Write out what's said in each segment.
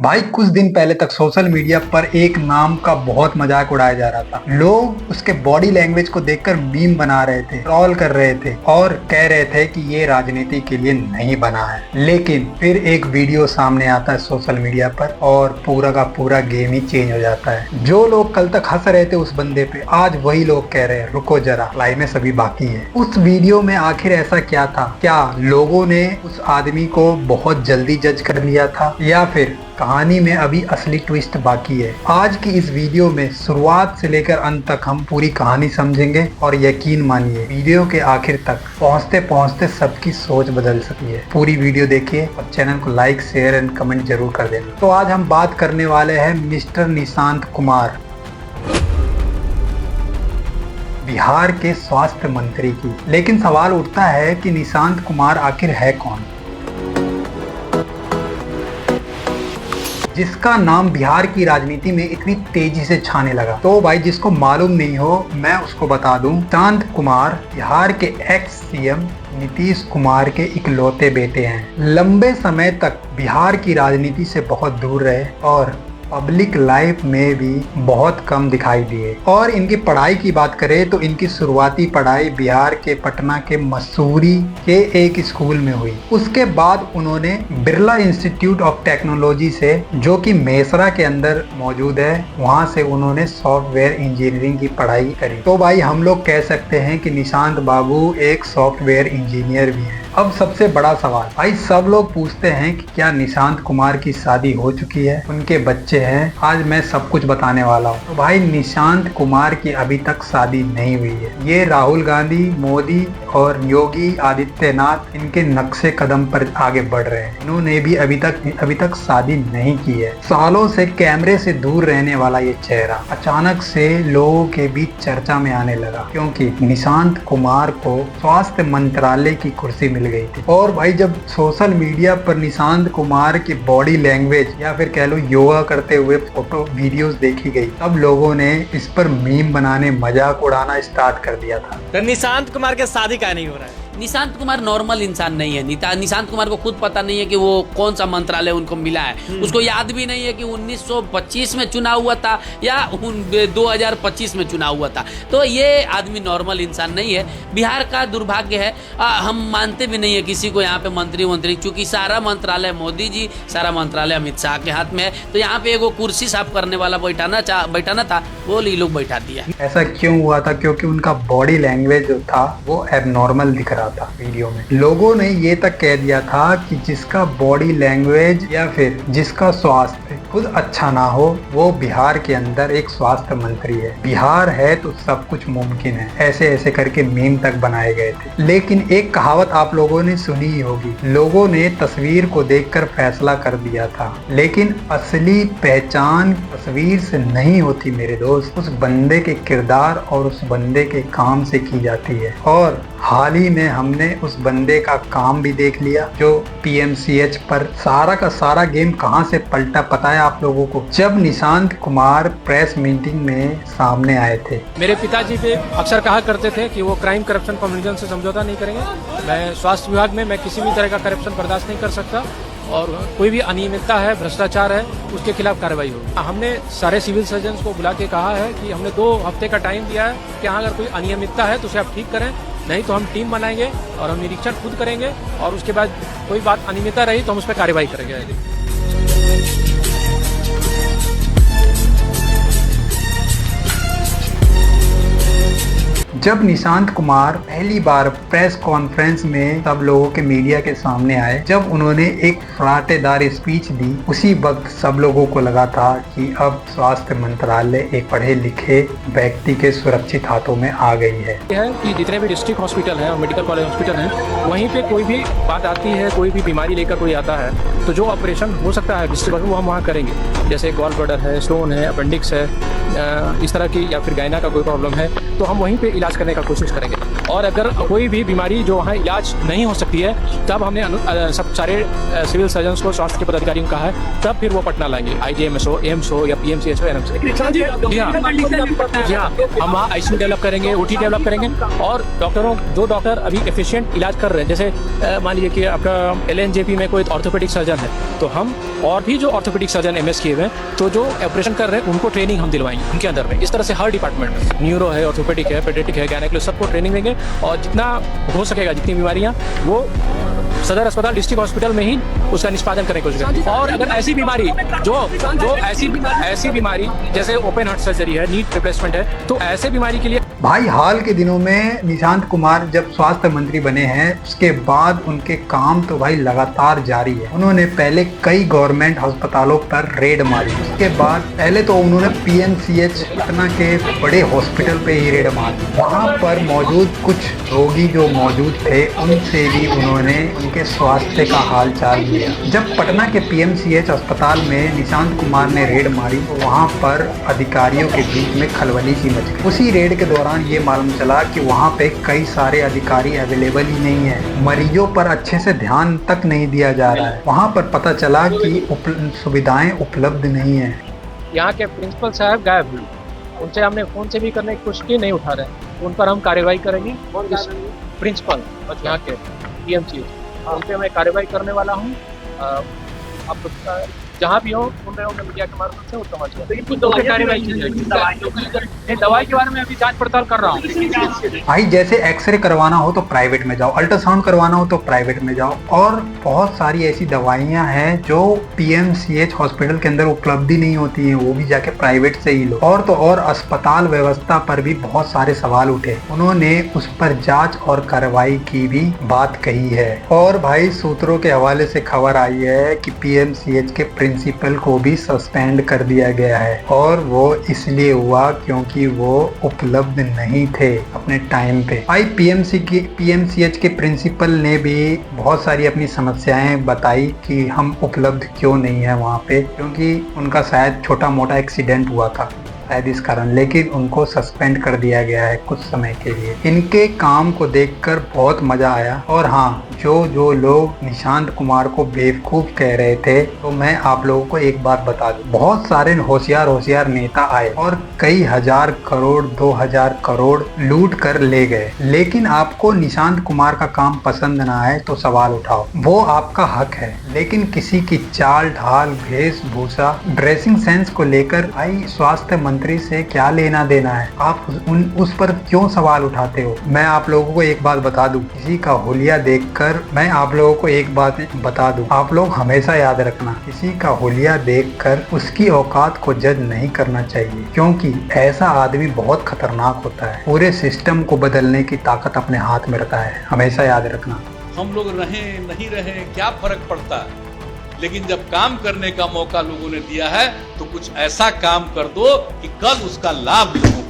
भाई कुछ दिन पहले तक सोशल मीडिया पर एक नाम का बहुत मजाक उड़ाया जा रहा था। लोग उसके बॉडी लैंग्वेज को देखकर मीम बना रहे थे, ट्रोल कर रहे थे और कह रहे थे कि ये राजनीति के लिए नहीं बना है। लेकिन फिर एक वीडियो सामने आता है सोशल मीडिया पर और पूरा का पूरा गेम ही चेंज हो जाता है। जो लोग कल तक हंस रहे थे उस बंदे पे, आज वही लोग कह रहे हैं रुको जरा, क्लाइमेक्स अभी बाकी है। उस वीडियो में आखिर ऐसा क्या था? क्या लोगों ने उस आदमी को बहुत जल्दी जज कर लिया था या फिर कहानी में अभी असली ट्विस्ट बाकी है? आज की इस वीडियो में शुरुआत से लेकर अंत तक हम पूरी कहानी समझेंगे और यकीन मानिए वीडियो के आखिर तक पहुंचते पहुंचते सबकी सोच बदल सकती है। पूरी वीडियो देखिए और चैनल को लाइक, शेयर एंड कमेंट जरूर कर देना। तो आज हम बात करने वाले हैं मिस्टर निशांत कुमार, बिहार के स्वास्थ्य मंत्री की। लेकिन सवाल उठता है कि निशांत कुमार आखिर है कौन, जिसका नाम बिहार की राजनीति में इतनी तेजी से छाने लगा। तो भाई जिसको मालूम नहीं हो मैं उसको बता दूं, निशांत कुमार बिहार के एक्स सीएम नीतीश कुमार के इकलौते बेटे हैं। लंबे समय तक बिहार की राजनीति से बहुत दूर रहे और पब्लिक लाइफ में भी बहुत कम दिखाई दिए। और इनकी पढ़ाई की बात करें तो इनकी शुरुआती पढ़ाई बिहार के पटना के मसूरी के एक स्कूल में हुई। उसके बाद उन्होंने बिरला इंस्टीट्यूट ऑफ टेक्नोलॉजी से, जो कि मेसरा के अंदर मौजूद है, वहां से उन्होंने सॉफ्टवेयर इंजीनियरिंग की पढ़ाई करी। तो भाई हम लोग कह सकते हैं कि निशांत बाबू एक सॉफ्टवेयर इंजीनियर भी है। अब सबसे बड़ा सवाल, भाई सब लोग पूछते हैं कि क्या निशांत कुमार की शादी हो चुकी है, उनके बच्चे हैं? आज मैं सब कुछ बताने वाला हूँ। तो भाई निशांत कुमार की अभी तक शादी नहीं हुई है। ये राहुल गांधी, मोदी और योगी आदित्यनाथ इनके नक्शे कदम पर आगे बढ़ रहे हैं। इन्होंने भी अभी तक शादी नहीं की है। सालों से कैमरे से दूर रहने वाला ये चेहरा अचानक से लोगों के बीच चर्चा में आने लगा, क्योंकि निशांत कुमार को स्वास्थ्य मंत्रालय की कुर्सी मिल गई थी। और भाई जब सोशल मीडिया पर निशांत कुमार की बॉडी लैंग्वेज या फिर कह लो योगा करते हुए फोटो वीडियोस देखी गई, तब लोगों ने इस पर मीम बनाने, मजाक उड़ाना स्टार्ट कर दिया था। तो निशांत कुमार के शादी का नहीं हो रहा है। निशांत कुमार नॉर्मल इंसान नहीं है। निशांत कुमार को खुद पता नहीं है कि वो कौन सा मंत्रालय उनको मिला है। उसको याद भी नहीं है कि 1925 में चुनाव हुआ था या 2025 में चुनाव हुआ था। तो ये आदमी नॉर्मल इंसान नहीं है। बिहार का दुर्भाग्य है। हम मानते भी नहीं है किसी को यहाँ पे मंत्री, क्योंकि सारा मंत्रालय मोदी जी, सारा मंत्रालय अमित शाह के हाथ में है। तो यहाँ पे एगो कुर्सी साफ करने वाला बैठाना था, वो ये लोग बैठा दिया। ऐसा क्यों हुआ था? क्योंकि उनका बॉडी लैंग्वेज जो था वो एबनॉर्मल दिख रहा था वीडियो में। लोगों ने ये तक कह दिया था कि जिसका बॉडी लैंग्वेज या फिर जिसका स्वास्थ्य खुद अच्छा ना हो वो बिहार के अंदर एक स्वास्थ्य मंत्री है। बिहार है तो सब कुछ मुमकिन है, ऐसे ऐसे करके मीम तक बनाए गए थे। लेकिन एक कहावत आप लोगों ने सुनी ही होगी, लोगों ने तस्वीर को देखकर फैसला कर दिया था, लेकिन असली पहचान तस्वीर से नहीं होती मेरे दोस्त, उस बंदे के किरदार और उस बंदे के काम से की जाती है। और हाल ही में हमने उस बंदे का काम भी देख लिया, जो पीएमसीएच पर सारा का सारा गेम कहां से पलटा पता है आप लोगों को? जब निशांत कुमार प्रेस मीटिंग में सामने आए थे। मेरे पिताजी पे अक्सर कहा करते थे कि वो क्राइम करप्शन कम्युनिज्म से समझौता नहीं करेंगे। मैं स्वास्थ्य विभाग में किसी भी तरह का करप्शन बर्दाश्त नहीं कर सकता और कोई भी अनियमितता है, भ्रष्टाचार है, उसके खिलाफ कार्रवाई होगी। हमने सारे सिविल सर्जन को बुला के कहा है कि हमने 2 हफ्ते का टाइम दिया है कि हाँ अगर कोई अनियमितता है तो उसे आप ठीक करें, नहीं तो हम टीम बनाएंगे और हम निरीक्षण खुद करेंगे और उसके बाद कोई बात अनियमितता रही तो हम उस पर कार्रवाई करेंगे। जब निशांत कुमार पहली बार प्रेस कॉन्फ्रेंस में सब लोगों के मीडिया के सामने आए, जब उन्होंने एक फराटेदार स्पीच दी, उसी वक्त सब लोगों को लगा था कि अब स्वास्थ्य मंत्रालय एक पढ़े लिखे व्यक्ति के सुरक्षित हाथों में आ गई है। कि जितने भी डिस्ट्रिक्ट हॉस्पिटल हैं और मेडिकल कॉलेज हॉस्पिटल हैं, वहीं पे कोई भी बात आती है, कोई भी बीमारी लेकर कोई आता है, तो जो ऑपरेशन हो सकता है डिस्ट्रिक्ट वो हम वहाँ करेंगे। जैसे गॉल ब्लैडर है, स्टोन है, अपेंडिक्स है, इस तरह की, या फिर गायना का कोई प्रॉब्लम है, तो हम वहीं पे इलाज करने का कोशिश करेंगे। और अगर कोई भी बीमारी जो वहाँ इलाज नहीं हो सकती है तब हमने सब सारे सिविल सर्जन को, स्वास्थ्य के पदाधिकारियों को कहा है, तब फिर वो पटना लाएंगे, IGMS हो, एम्स हो या PMCH हो, NMC। जी हाँ, हम वहाँ ICU डेवलप करेंगे, OT डेवलप करेंगे और जो डॉक्टर अभी एफिशिएंट इलाज कर रहे हैं, जैसे मान लीजिए कि आपका LNJP में कोई ऑर्थोपेडिक सर्जन है तो हम और भी जो ऑर्थोपेडिक सर्जन MS किए हुए हैं तो जो ऑपरेशन कर रहे हैं उनको ट्रेनिंग हम दिलवाएंगे उनके अंदर में। इस तरह से हर डिपार्टमेंट में, न्यूरो है, ऑर्थोपेडिक है, पेडियाट्रिक है, गायनेकोलॉजी, सबको ट्रेनिंग देंगे और जितना हो सकेगा, जितनी बीमारियाँ वो सदर अस्पताल, डिस्ट्रिक्ट हॉस्पिटल में ही उसका निष्पादन करने की कोशिश करेंगे। और अगर ऐसी बीमारी जो ऐसी बीमारी जैसे ओपन हार्ट सर्जरी है, नीट रिप्लेसमेंट है, तो ऐसे बीमारी के लिए भाई हाल के दिनों में निशांत कुमार जब स्वास्थ्य मंत्री बने हैं उसके बाद उनके काम तो भाई लगातार जारी है। उन्होंने पहले कई गवर्नमेंट अस्पतालों पर रेड मारी, उसके बाद पहले तो उन्होंने PMCH पटना के बड़े हॉस्पिटल पे ही रेड मारी। वहाँ पर मौजूद कुछ रोगी जो मौजूद थे उनसे भी उन्होंने उनके स्वास्थ्य का हाल चाल लिया। जब पटना के PMCH अस्पताल में निशांत कुमार ने रेड मारी तो वहाँ पर अधिकारियों के बीच में खलबली सी मच गई। उसी रेड के दौरान ये मालूम चला कि वहाँ पे कई सारे अधिकारी अवेलेबल ही नहीं है, मरीजों पर अच्छे से ध्यान तक नहीं दिया जा रहा है। वहाँ पर पता चला कि सुविधाएं उपलब्ध नहीं है। यहाँ के प्रिंसिपल साहब गायब हुए, उनसे हमने फ़ोन से भी करने की कोशिश की, नहीं उठा रहे। उन पर हम कार्रवाई करेंगे। प्रिंसिपल यहाँ के PMCH, उन पर मैं कार्रवाई करने वाला हूँ। आप जहाँ भी हो सुन रहे हो मीडिया के माध्यम से, वो समझ गए। कुछ कार्रवाई की जाएगी। दवाई के बारे में अभी जांच पड़ताल कर रहा हूँ। भाई जैसे एक्सरे करवाना हो तो प्राइवेट में जाओ, अल्ट्रासाउंड करवाना हो तो प्राइवेट में जाओ, और बहुत सारी ऐसी दवाइयाँ हैं जो PMCH हॉस्पिटल के अंदर उपलब्ध ही नहीं होती हैं, वो भी जाके प्राइवेट से ही लो। और तो और अस्पताल व्यवस्था पर भी बहुत सारे सवाल उठे, उन्होंने उस पर जांच और कार्रवाई की भी बात कही है। और भाई सूत्रों के हवाले से खबर आई है कि PMCH के प्रिंसिपल को भी सस्पेंड कर दिया गया है, और वो इसलिए हुआ क्योंकि वो उपलब्ध नहीं थे अपने टाइम पे। भाई PMCH के प्रिंसिपल ने भी बहुत सारी अपनी समस्याएं बताई कि हम उपलब्ध क्यों नहीं है वहाँ पे, क्योंकि उनका शायद छोटा मोटा एक्सीडेंट हुआ था शायद इस कारण, लेकिन उनको सस्पेंड कर दिया गया है कुछ समय के लिए। इनके काम को देखकर बहुत मजा आया। और हाँ, जो लोग निशांत कुमार को बेवकूफ कह रहे थे, तो मैं आप लोगों को एक बात बता दूं, बहुत सारे होशियार नेता आए और कई हजार करोड़ 2000 करोड़ लूट कर ले गए, लेकिन आपको निशांत कुमार का काम पसंद ना आए तो सवाल उठाओ, वो आपका हक है। लेकिन किसी की चाल ढाल, वेशभूषा, ड्रेसिंग सेंस को लेकर भाई स्वास्थ्य मंत्री से क्या लेना देना है? आप उस पर क्यों सवाल उठाते हो? मैं आप लोगों को एक बात बता दूं, किसी का हुलिया देखकर मैं आप लोगों को एक बात बता दूं, आप लोग हमेशा याद रखना, किसी का हुलिया देखकर उसकी औकात को जज नहीं करना चाहिए, क्योंकि ऐसा आदमी बहुत खतरनाक होता है। पूरे सिस्टम को बदलने की ताकत अपने हाथ में रखता है, हमेशा याद रखना। हम लोग रहें नहीं रहें क्या फर्क पड़ता है, लेकिन जब काम करने का मौका लोगों ने दिया है तो कुछ ऐसा काम कर दो कि कल उसका लाभ लोगों को।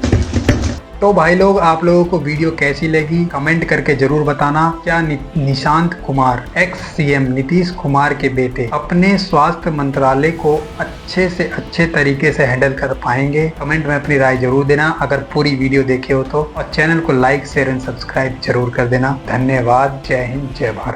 तो भाई लोग, आप लोगों को वीडियो कैसी लगी कमेंट करके जरूर बताना। क्या निशांत कुमार एक्स CM नीतीश कुमार के बेटे अपने स्वास्थ्य मंत्रालय को अच्छे से अच्छे तरीके से हैंडल कर पाएंगे? कमेंट में अपनी राय जरूर देना अगर पूरी वीडियो देखे हो तो, और चैनल को लाइक शेयर एंड सब्सक्राइब जरूर कर देना। धन्यवाद। जय हिंद, जय भारत।